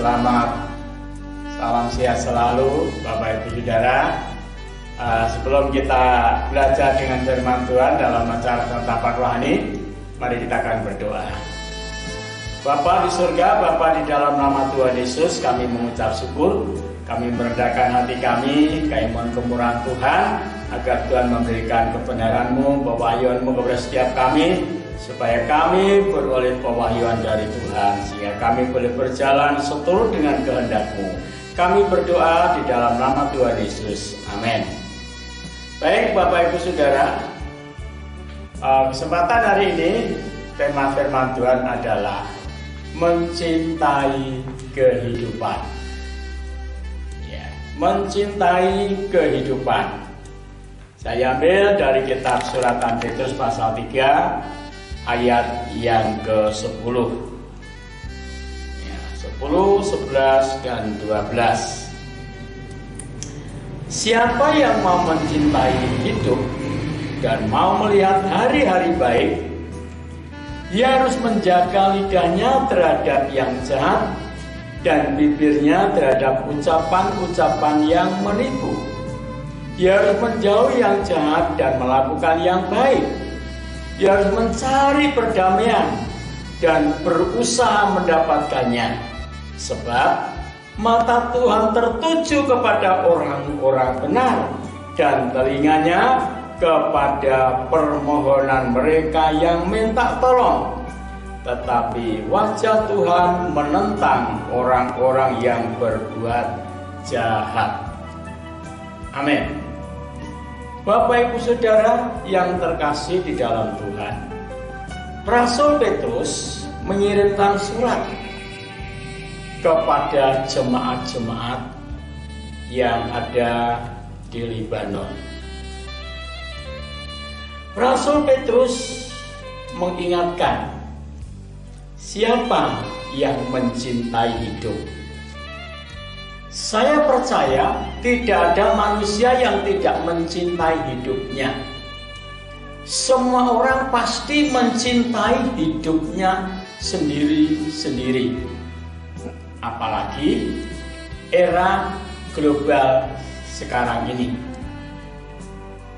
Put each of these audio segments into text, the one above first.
Selamat salam sehat selalu Bapak Ibu Saudara. Sebelum kita belajar dengan firman Tuhan dalam acara santapan rohani, mari kita akan berdoa. Bapa di surga, Bapa di dalam nama Tuhan Yesus, kami mengucap syukur. Kami merendahkan hati kami, mohon kemurahan Tuhan, agar Tuhan memberikan kebenaran-Mu, pewahyuan-Mu kepada setiap kami, supaya kami beroleh pewahyuan dari Tuhan, sehingga kami boleh berjalan seturut dengan kehendak-Mu. Kami berdoa di dalam nama Tuhan Yesus. Amin. Baik Bapak Ibu Saudara, kesempatan hari ini tema firman Tuhan adalah mencintai kehidupan. Ya, mencintai kehidupan. Saya ambil dari kitab Suratan Petrus pasal 3 ayat yang ke-10. 10, 11, dan 12. Siapa yang mau mencintai hidup dan mau melihat hari-hari baik, ia harus menjaga lidahnya terhadap yang jahat dan bibirnya terhadap ucapan-ucapan yang menipu. Ia harus menjauhi yang jahat dan melakukan yang baik. Ia harus mencari perdamaian dan berusaha mendapatkannya. Sebab mata Tuhan tertuju kepada orang-orang benar dan telinganya kepada permohonan mereka yang minta tolong. Tetapi wajah Tuhan menentang orang-orang yang berbuat jahat. Amin. Bapak Ibu Saudara yang terkasih di dalam Tuhan, Rasul Petrus mengirimkan surat kepada jemaat-jemaat yang ada di Libanon. Rasul Petrus mengingatkan, siapa yang mencintai hidup? Saya percaya tidak ada manusia yang tidak mencintai hidupnya. Semua orang pasti mencintai hidupnya sendiri-sendiri. Apalagi era global sekarang ini.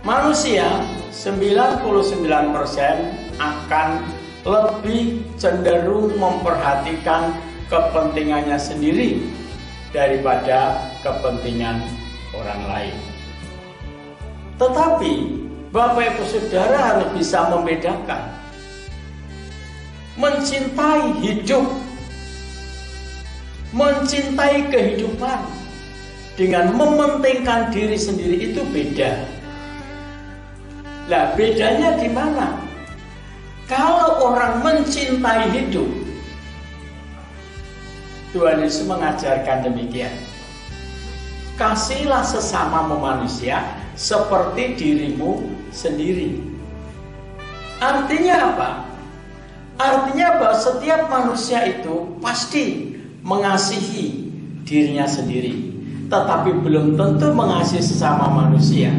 Manusia 99% akan lebih cenderung memperhatikan kepentingannya sendiri daripada kepentingan orang lain. Tetapi Bapak Ibu Saudara harus bisa membedakan. Mencintai hidup, mencintai kehidupan dengan mementingkan diri sendiri itu beda. Lah bedanya di mana? Kalau orang mencintai hidup, Tuhan Yesus mengajarkan demikian. Kasihilah sesama manusia seperti dirimu sendiri. Artinya apa? Artinya bahwa setiap manusia itu pasti mengasihi dirinya sendiri, tetapi belum tentu mengasihi sesama manusia.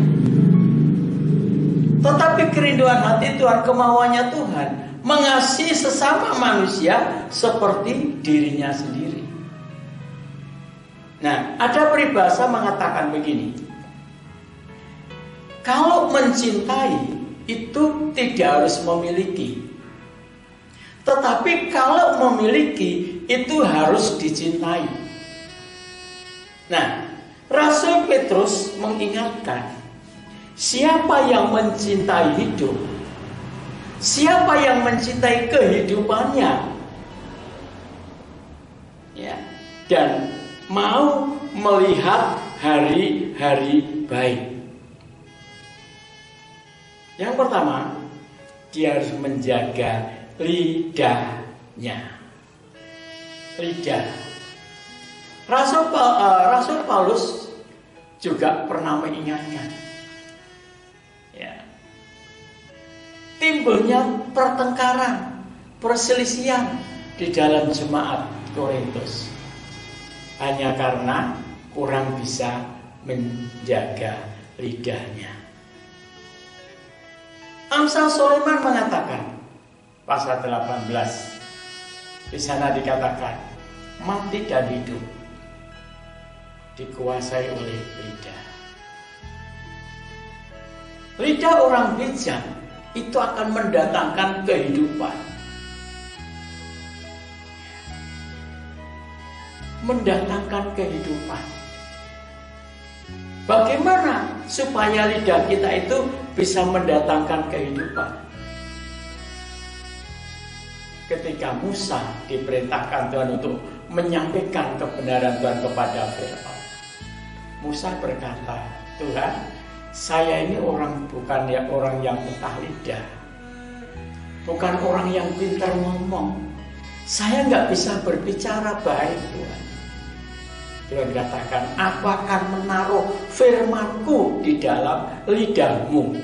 Tetapi kerinduan hati Tuhan, kemauannya Tuhan, mengasihi sesama manusia seperti dirinya sendiri. Nah, ada peribahasa mengatakan begini, kalau mencintai itu tidak harus memiliki, tetapi kalau memiliki itu harus dicintai. Nah, Rasul Petrus mengingatkan, siapa yang mencintai hidup, siapa yang mencintai kehidupannya, ya, dan mau melihat hari-hari baik. Yang pertama, dia harus menjaga lidahnya. Lidah. Rasul Paulus juga pernah mengingatkan, ya, timbulnya pertengkaran, perselisihan di dalam jemaat Korintus hanya karena kurang bisa menjaga lidahnya. Amsal Sulaiman mengatakan, pasal 18, di sana dikatakan, mati dan hidup dikuasai oleh lidah. Lidah orang bijak itu akan mendatangkan kehidupan. Mendatangkan kehidupan. Bagaimana supaya lidah kita itu bisa mendatangkan kehidupan? Ketika Musa diperintahkan Tuhan untuk menyampaikan kebenaran Tuhan kepada Firaun, Musa berkata, Tuhan, saya ini bukan orang yang petah lidah, bukan orang yang pintar ngomong. Saya nggak bisa berbicara baik, Tuhan. Tuhan katakan, aku akan menaruh firman-Ku di dalam lidahmu.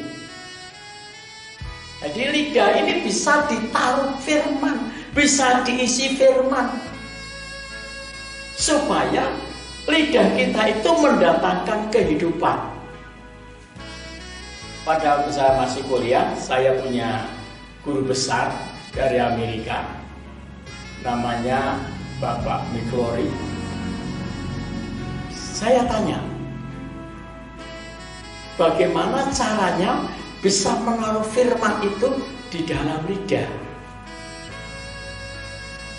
Jadi lidah ini bisa ditaruh firman, bisa diisi firman, supaya lidah kita itu mendatangkan kehidupan. Pada waktu saya masih kuliah, saya punya guru besar dari Amerika, namanya Bapak McClory. Saya tanya, bagaimana caranya bisa menaruh firman itu di dalam lidah?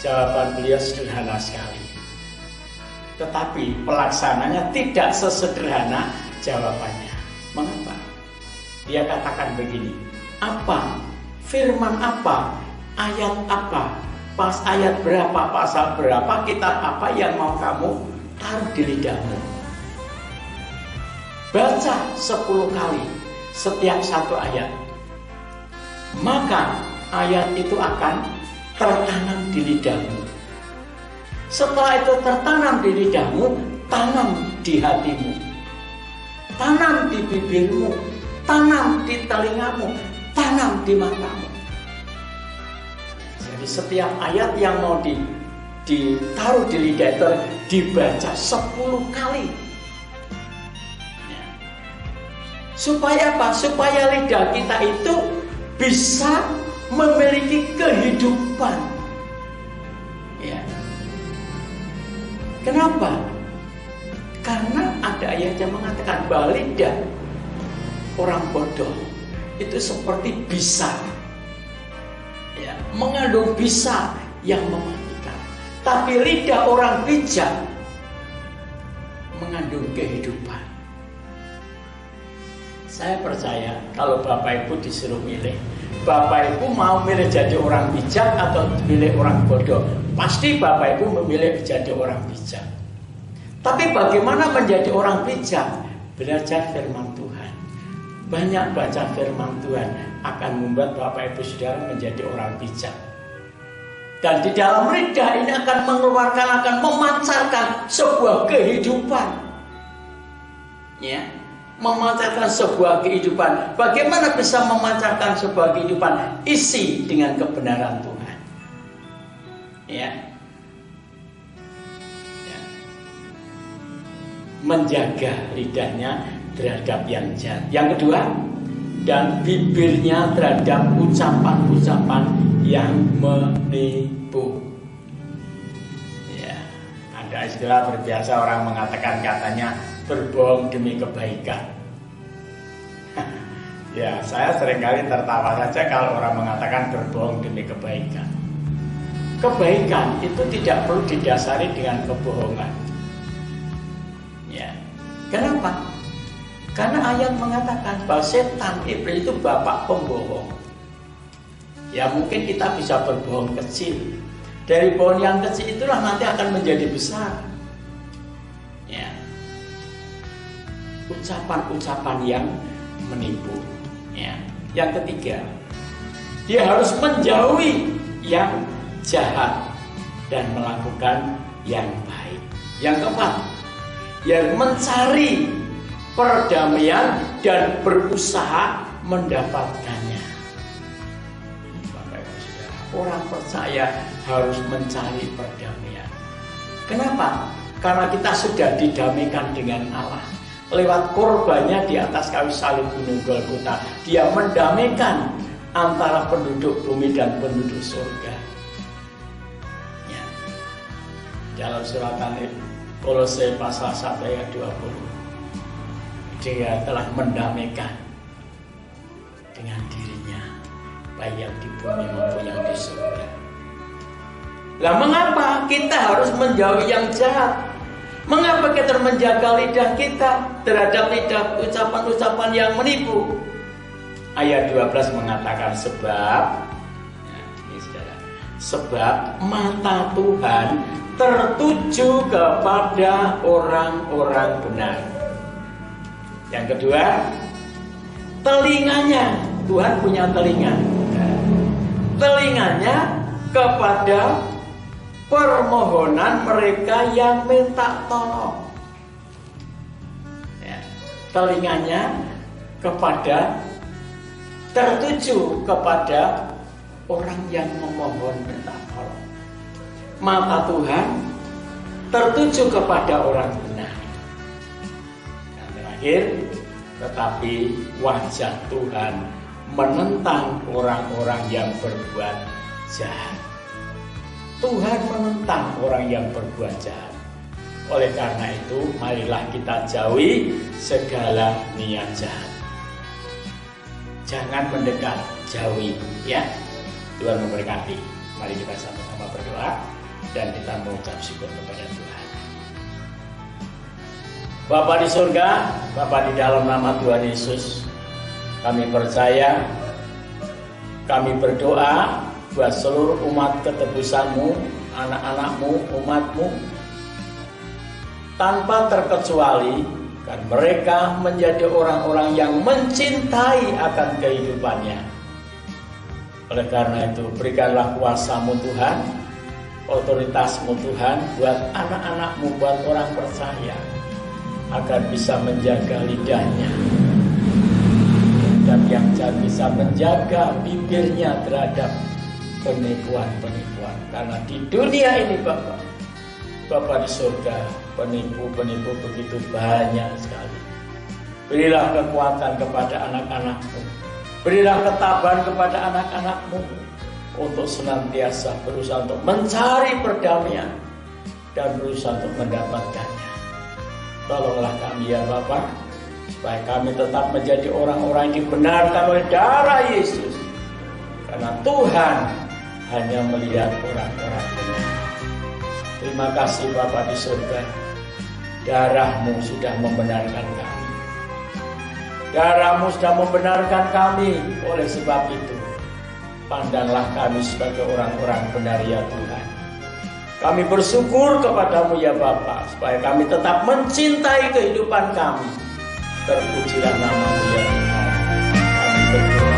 Jawaban beliau sederhana sekali, tetapi pelaksananya tidak sesederhana jawabannya. Mengapa? Dia katakan begini, apa? Firman apa? Ayat apa? Pas ayat berapa? Pasal berapa? Kitab apa yang mau kamu taruh di lidahmu? Baca 10 kali setiap satu ayat, maka ayat itu akan tertanam di lidahmu. Setelah itu tertanam di lidahmu, tanam di hatimu, tanam di bibirmu, tanam di telingamu, tanam di matamu. Jadi setiap ayat yang mau ditaruh di lidah itu dibaca 10 kali. Supaya apa? Supaya lidah kita itu bisa memiliki kehidupan. Ya. Kenapa? Karena ada ayat yang mengatakan bahwa lidah orang bodoh itu seperti bisa, ya, mengandung bisa yang mematikan. Tapi lidah orang bijak mengandung kehidupan. Saya percaya kalau Bapak Ibu disuruh milih, Bapak Ibu mau milih jadi orang bijak atau milih orang bodoh? Pasti Bapak Ibu memilih jadi orang bijak. Tapi bagaimana menjadi orang bijak? Belajar firman Tuhan. Banyak baca firman Tuhan akan membuat Bapak Ibu Saudara menjadi orang bijak. Dan di dalam lidah ini akan mengeluarkan, akan memancarkan sebuah kehidupan. Ya. Memancarkan sebuah kehidupan. Bagaimana bisa memancarkan sebuah kehidupan? Isi dengan kebenaran Tuhan. Ya. Ya. Menjaga lidahnya terhadap yang jahat. Yang kedua, dan bibirnya terhadap ucapan-ucapan yang menipu. Ya. Ada istilah berbiasa orang mengatakan katanya berbohong demi kebaikan. Ya, saya seringkali tertawa saja kalau orang mengatakan berbohong demi kebaikan. Kebaikan itu tidak perlu didasari dengan kebohongan. Ya. Kenapa? Karena ayat mengatakan bahwa setan, iblis itu bapak pembohong. Ya, mungkin kita bisa berbohong kecil. Dari bohong yang kecil itulah nanti akan menjadi besar. Ya. Ucapan-ucapan yang menipu. Ya. Yang ketiga, dia harus menjauhi yang jahat dan melakukan yang baik. Yang keempat, dia mencari perdamaian dan berusaha mendapatkannya. Bapak Ibu Saudara, orang percaya harus mencari perdamaian. Kenapa? Karena kita sudah didamaikan dengan Allah. Lewat korbannya di atas kayu salib gunung Golgota, dia mendamaikan antara penduduk bumi dan penduduk surga. Ya. Dalam surat Kolose pasal 1 ayat 20. Dia telah mendamaikan dengan dirinya, baik yang di bumi maupun yang di surga. Lah mengapa kita harus menjauhi yang jahat? Mengapa kita menjaga lidah kita terhadap lidah ucapan-ucapan yang menipu? Ayat 12 mengatakan sebab mata Tuhan tertuju kepada orang-orang benar. Yang kedua, telinganya, Tuhan punya telinga. Telinganya kepada permohonan mereka yang minta tolong. Ya, telinganya tertuju kepada orang yang memohon minta tolong. Mata Tuhan tertuju kepada orang benar. Dan terakhir, tetapi wajah Tuhan menentang orang-orang yang berbuat jahat. Tuhan menentang orang yang berbuat jahat. Oleh karena itu, marilah kita jauhi segala niat jahat. Jangan mendekat, jauhi, ya. Tuhan memberkati. Mari kita sama-sama berdoa dan kita mengucap syukur kepada Tuhan. Bapa di surga, Bapa di dalam nama Tuhan Yesus, kami percaya, kami berdoa buat seluruh umat ketebusan-Mu, anak-anak-Mu, umat-Mu, tanpa terkecuali, kan mereka menjadi orang-orang yang mencintai akan kehidupannya. Oleh karena itu, berikanlah kuasa-Mu Tuhan, otoritas-Mu Tuhan buat anak-anak-Mu, buat orang percaya, agar bisa menjaga lidahnya, dan yang bisa menjaga bibirnya terhadap penipuan-penipuan. Karena di dunia ini Bapa di surga, penipu-penipu begitu banyak sekali. Berilah kekuatan kepada anak-anak-Mu, berilah ketabahan kepada anak-anak-Mu untuk senantiasa berusaha untuk mencari perdamaian dan berusaha untuk mendapatkannya. Tolonglah kami ya Bapa, supaya kami tetap menjadi orang-orang yang dibenarkan oleh darah Yesus. Karena Tuhan hanya melihat orang-orang benar. Terima kasih Bapa di surga, darah-Mu sudah membenarkan kami. Darah-Mu sudah membenarkan kami. Oleh sebab itu, pandanglah kami sebagai orang-orang benar ya Tuhan. Kami bersyukur kepadamu ya Bapa, supaya kami tetap mencintai kehidupan kami. Terpujilah nama-Mu ya Tuhan. Kami berdoa